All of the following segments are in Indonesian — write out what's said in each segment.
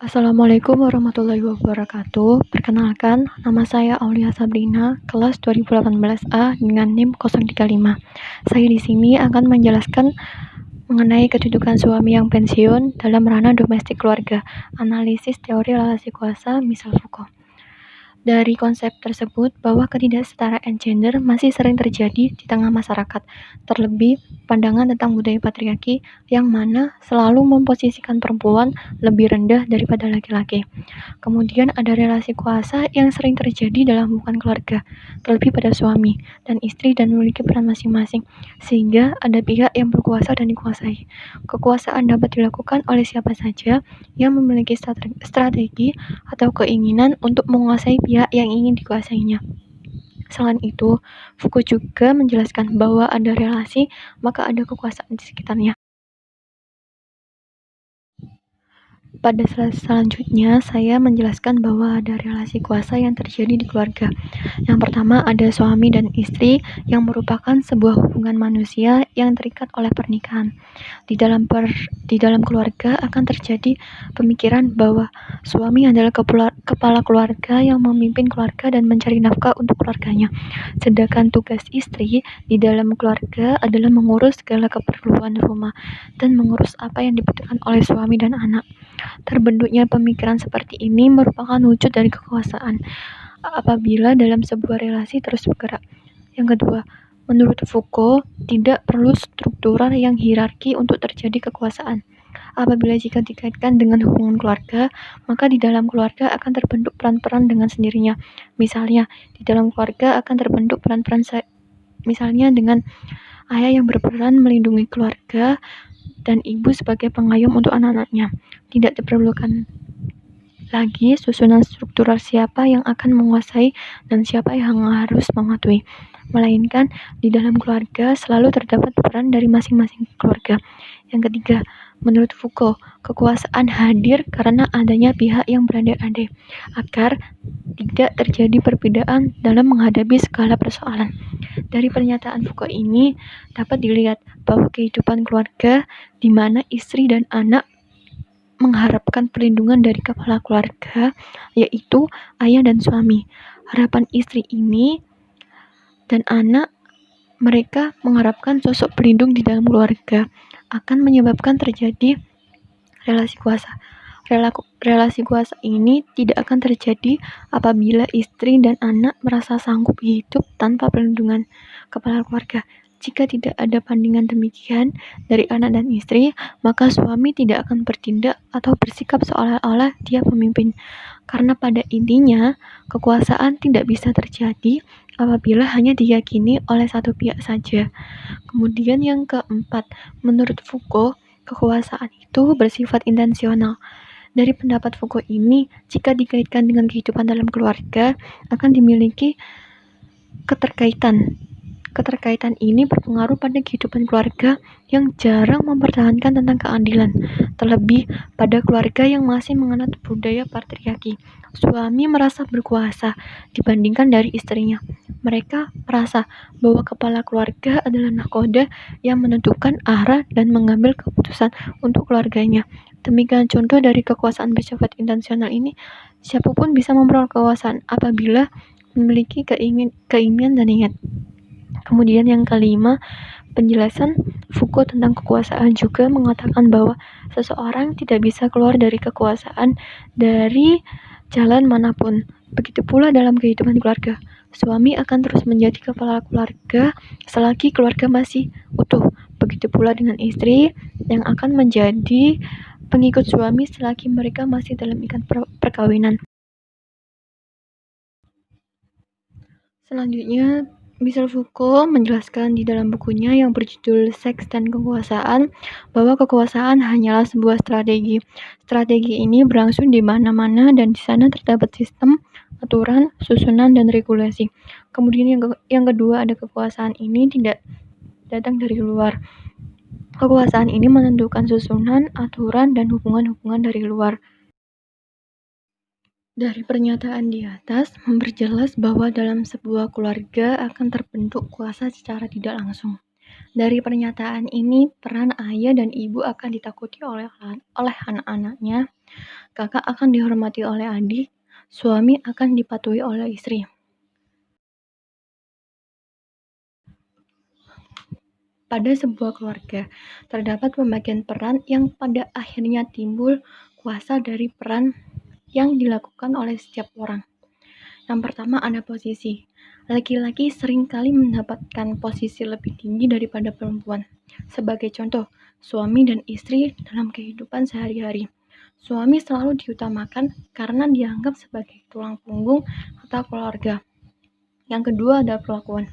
Assalamualaikum warahmatullahi wabarakatuh. Perkenalkan, nama saya Aulia Sabrina, kelas 2018A dengan NIM 035. Saya di sini akan menjelaskan mengenai kedudukan suami yang pensiun dalam ranah domestik keluarga, analisis teori relasi kuasa, misal Foucault. Dari konsep tersebut bahwa ketidaksetaraan gender masih sering terjadi di tengah masyarakat, terlebih pandangan tentang budaya patriarki yang mana selalu memposisikan perempuan lebih rendah daripada laki-laki. Kemudian ada relasi kuasa yang sering terjadi dalam hubungan keluarga, terlebih pada suami dan istri dan memiliki peran masing-masing, sehingga ada pihak yang berkuasa dan dikuasai. Kekuasaan dapat dilakukan oleh siapa saja yang memiliki strategi atau keinginan untuk menguasai pihak yang ingin dikuasainya. Selain itu, Foucault juga menjelaskan bahwa ada relasi, maka ada kekuasaan di sekitarnya. Pada slide selanjutnya, saya menjelaskan bahwa ada relasi kuasa yang terjadi di keluarga. Yang pertama ada suami dan istri yang merupakan sebuah hubungan manusia yang terikat oleh pernikahan. Di dalam keluarga akan terjadi pemikiran bahwa suami adalah kepala keluarga yang memimpin keluarga dan mencari nafkah untuk keluarganya. Sedangkan tugas istri di dalam keluarga adalah mengurus segala keperluan rumah dan mengurus apa yang dibutuhkan oleh suami dan anak. Terbentuknya pemikiran seperti ini merupakan wujud dari kekuasaan apabila dalam sebuah relasi terus bergerak. Yang kedua, menurut Foucault, tidak perlu struktural yang hierarki untuk terjadi kekuasaan. Apabila jika dikaitkan dengan hubungan keluarga, maka di dalam keluarga akan terbentuk peran-peran dengan sendirinya. Misalnya, di dalam keluarga akan terbentuk peran-peran misalnya dengan ayah yang berperan melindungi keluarga dan ibu sebagai pengayom untuk anak-anaknya. Tidak diperlukan lagi susunan struktural siapa yang akan menguasai dan siapa yang harus mematuhi, melainkan di dalam keluarga selalu terdapat peran dari masing-masing keluarga. Yang ketiga, menurut Foucault, kekuasaan hadir karena adanya pihak yang berandai-andai agar tidak terjadi perbedaan dalam menghadapi segala persoalan. Dari pernyataan Foucault ini dapat dilihat bahwa kehidupan keluarga di mana istri dan anak mengharapkan perlindungan dari kepala keluarga, yaitu ayah dan suami. Harapan istri ini dan anak mereka mengharapkan sosok pelindung di dalam keluarga akan menyebabkan terjadi relasi kuasa. Relasi kuasa ini tidak akan terjadi apabila istri dan anak merasa sanggup hidup tanpa perlindungan kepala keluarga. Jika tidak ada bandingan demikian dari anak dan istri, maka suami tidak akan bertindak atau bersikap seolah-olah dia pemimpin. Karena pada intinya, kekuasaan tidak bisa terjadi apabila hanya diyakini oleh satu pihak saja. Kemudian yang keempat, menurut Foucault, kekuasaan itu bersifat intensional. Dari pendapat Foucault ini, jika dikaitkan dengan kehidupan dalam keluarga, akan dimiliki keterkaitan. Keterkaitan ini berpengaruh pada kehidupan keluarga yang jarang mempertahankan tentang keadilan, terlebih pada keluarga yang masih menganut budaya patriarki. Suami merasa berkuasa dibandingkan dari istrinya. Mereka merasa bahwa kepala keluarga adalah nahkoda yang menentukan arah dan mengambil keputusan untuk keluarganya. Demikian contoh dari kekuasaan bersifat intensional ini, siapapun bisa memperoleh kekuasaan apabila memiliki keinginan dan niat. Kemudian yang kelima, penjelasan Foucault tentang kekuasaan juga mengatakan bahwa seseorang tidak bisa keluar dari kekuasaan dari jalan manapun. Begitu pula dalam kehidupan keluarga. Suami akan terus menjadi kepala keluarga selagi keluarga masih utuh. Begitu pula dengan istri yang akan menjadi pengikut suami selagi mereka masih dalam ikatan perkawinan. Selanjutnya, Michel Foucault menjelaskan di dalam bukunya yang berjudul Seks dan Kekuasaan bahwa kekuasaan hanyalah sebuah strategi. Strategi ini berlangsung di mana-mana dan di sana terdapat sistem, aturan, susunan, dan regulasi. Kemudian yang kedua ada kekuasaan ini tidak datang dari luar. Kekuasaan ini menentukan susunan, aturan, dan hubungan-hubungan dari luar. Dari pernyataan di atas, memperjelas bahwa dalam sebuah keluarga akan terbentuk kuasa secara tidak langsung. Dari pernyataan ini, peran ayah dan ibu akan ditakuti oleh anak-anaknya, kakak akan dihormati oleh adik, suami akan dipatuhi oleh istri. Pada sebuah keluarga, terdapat pembagian peran yang pada akhirnya timbul kuasa dari peran yang dilakukan oleh setiap orang. Yang pertama ada posisi. Laki-laki seringkali mendapatkan posisi lebih tinggi daripada perempuan. Sebagai contoh, suami dan istri dalam kehidupan sehari-hari. Suami selalu diutamakan karena dianggap sebagai tulang punggung atau keluarga. Yang kedua ada perlakuan.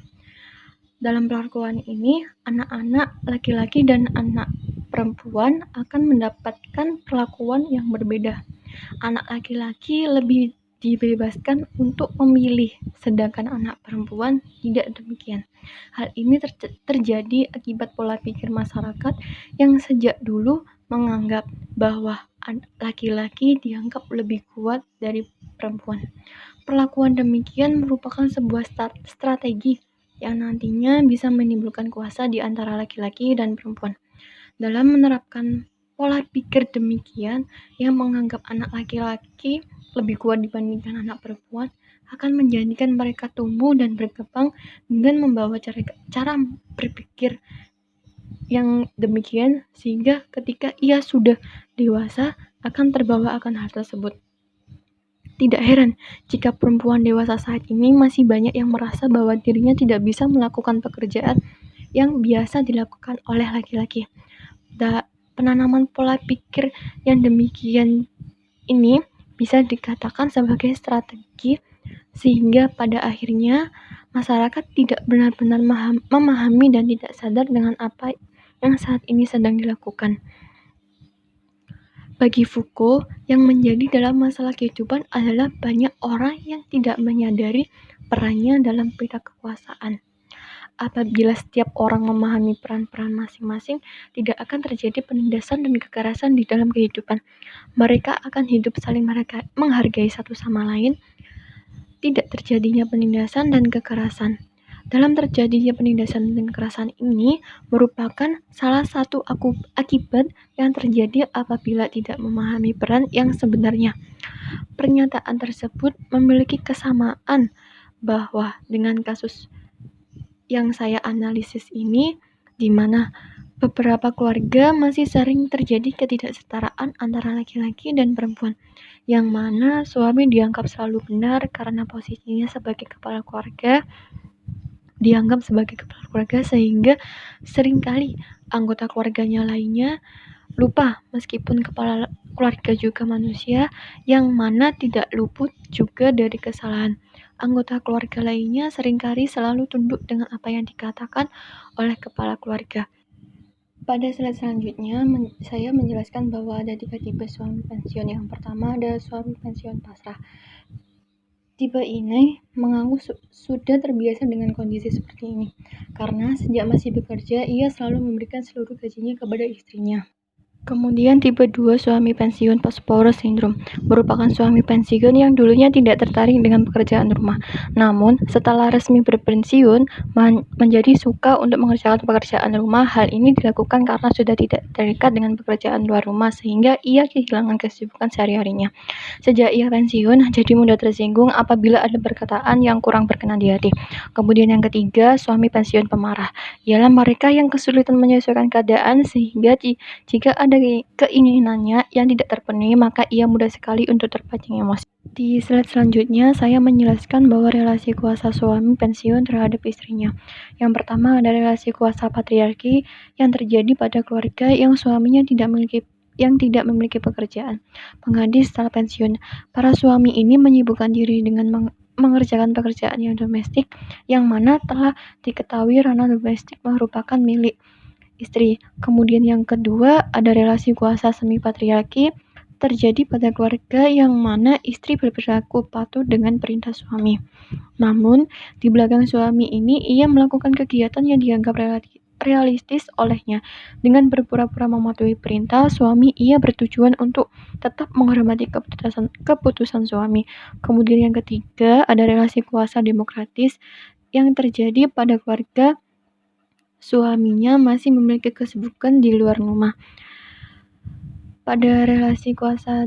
Dalam perlakuan ini, anak-anak laki-laki dan anak perempuan akan mendapatkan perlakuan yang berbeda. Anak laki-laki lebih dibebaskan untuk memilih, sedangkan anak perempuan tidak demikian. Hal ini terjadi akibat pola pikir masyarakat yang sejak dulu menganggap bahwa laki-laki dianggap lebih kuat dari perempuan. Perlakuan demikian merupakan sebuah strategi yang nantinya bisa menimbulkan kuasa di antara laki-laki dan perempuan. Dalam menerapkan pola pikir demikian yang menganggap anak laki-laki lebih kuat dibandingkan anak perempuan akan menjadikan mereka tumbuh dan berkembang dengan membawa cara berpikir yang demikian sehingga ketika ia sudah dewasa akan terbawa akan hal tersebut. Tidak heran jika perempuan dewasa saat ini masih banyak yang merasa bahwa dirinya tidak bisa melakukan pekerjaan yang biasa dilakukan oleh laki-laki. Penanaman pola pikir yang demikian ini bisa dikatakan sebagai strategi sehingga pada akhirnya masyarakat tidak benar-benar memahami dan tidak sadar dengan apa yang saat ini sedang dilakukan. Bagi Foucault, yang menjadi dalam masalah kehidupan adalah banyak orang yang tidak menyadari perannya dalam peta kekuasaan. Apabila setiap orang memahami peran-peran masing-masing, tidak akan terjadi penindasan dan kekerasan di dalam kehidupan. Mereka akan hidup saling menghargai satu sama lain, tidak terjadinya penindasan dan kekerasan. Dalam terjadinya penindasan dan kekerasan ini merupakan salah satu akibat yang terjadi apabila tidak memahami peran yang sebenarnya. Pernyataan tersebut memiliki kesamaan bahwa dengan kasus yang saya analisis ini, di mana beberapa keluarga masih sering terjadi ketidaksetaraan antara laki-laki dan perempuan, yang mana suami dianggap selalu benar karena posisinya sebagai kepala keluarga, sehingga seringkali anggota keluarganya lainnya lupa meskipun kepala keluarga juga manusia yang mana tidak luput juga dari kesalahan. Anggota keluarga lainnya seringkali selalu tunduk dengan apa yang dikatakan oleh kepala keluarga. Pada slide selanjutnya, saya menjelaskan bahwa ada 3 tipe suami pensiun. Yang pertama ada suami pensiun pasrah. Tipe ini mengaku sudah terbiasa dengan kondisi seperti ini, karena sejak masih bekerja, ia selalu memberikan seluruh gajinya kepada istrinya. Kemudian tipe 2 suami pensiun post-spouse syndrome merupakan suami pensiun yang dulunya tidak tertarik dengan pekerjaan rumah. Namun, setelah resmi berpensiun, menjadi suka untuk mengerjakan pekerjaan rumah. Hal ini dilakukan karena sudah tidak terikat dengan pekerjaan luar rumah sehingga ia kehilangan kesibukan sehari-harinya. Sejak ia pensiun, jadi mudah tersinggung apabila ada perkataan yang kurang berkenan di hati. Kemudian yang ketiga, suami pensiun pemarah. Ialah mereka yang kesulitan menyesuaikan keadaan sehingga jika ada keinginannya yang tidak terpenuhi, maka ia mudah sekali untuk terpancing emosi. Di slide selanjutnya, saya menjelaskan bahwa relasi kuasa suami pensiun terhadap istrinya. Yang pertama ada relasi kuasa patriarki yang terjadi pada keluarga yang suaminya tidak memiliki pekerjaan. Pengganti setelah pensiun, para suami ini menyibukkan diri dengan mengerjakan pekerjaan yang domestik, yang mana telah diketahui ranah domestik merupakan milik istri. Kemudian yang kedua ada relasi kuasa semi patriarki terjadi pada keluarga yang mana istri berperilaku patuh dengan perintah suami. Namun di belakang suami ini ia melakukan kegiatan yang dianggap realistis olehnya. Dengan berpura-pura mematuhi perintah suami, ia bertujuan untuk tetap menghormati keputusan suami. Kemudian yang ketiga ada relasi kuasa demokratis yang terjadi pada keluarga suaminya masih memiliki kesibukan di luar rumah. Pada relasi kuasa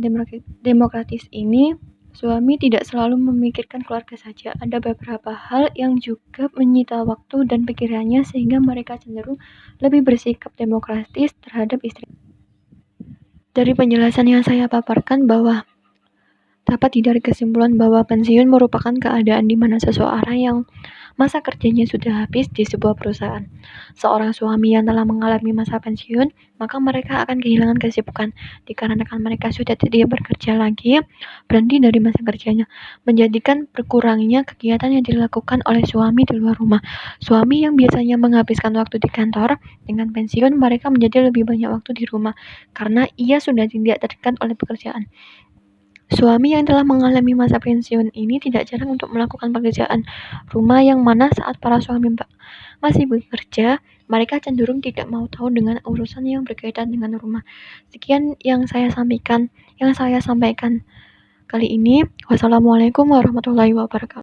demokratis ini, suami tidak selalu memikirkan keluarga saja. Ada beberapa hal yang juga menyita waktu dan pikirannya sehingga mereka cenderung lebih bersikap demokratis terhadap istri. Dari penjelasan yang saya paparkan bahwa dapat ditarik kesimpulan bahwa pensiun merupakan keadaan di mana seseorang yang masa kerjanya sudah habis di sebuah perusahaan. Seorang suami yang telah mengalami masa pensiun, maka mereka akan kehilangan kesibukan dikarenakan mereka sudah tidak bekerja lagi, berhenti dari masa kerjanya, menjadikan berkurangnya kegiatan yang dilakukan oleh suami di luar rumah. Suami yang biasanya menghabiskan waktu di kantor, dengan pensiun mereka menjadi lebih banyak waktu di rumah karena ia sudah tidak terikat oleh pekerjaan. Suami yang telah mengalami masa pensiun ini tidak jarang untuk melakukan pekerjaan rumah yang mana saat para suami masih bekerja, mereka cenderung tidak mau tahu dengan urusan yang berkaitan dengan rumah. Sekian yang saya sampaikan kali ini. Wassalamualaikum warahmatullahi wabarakatuh.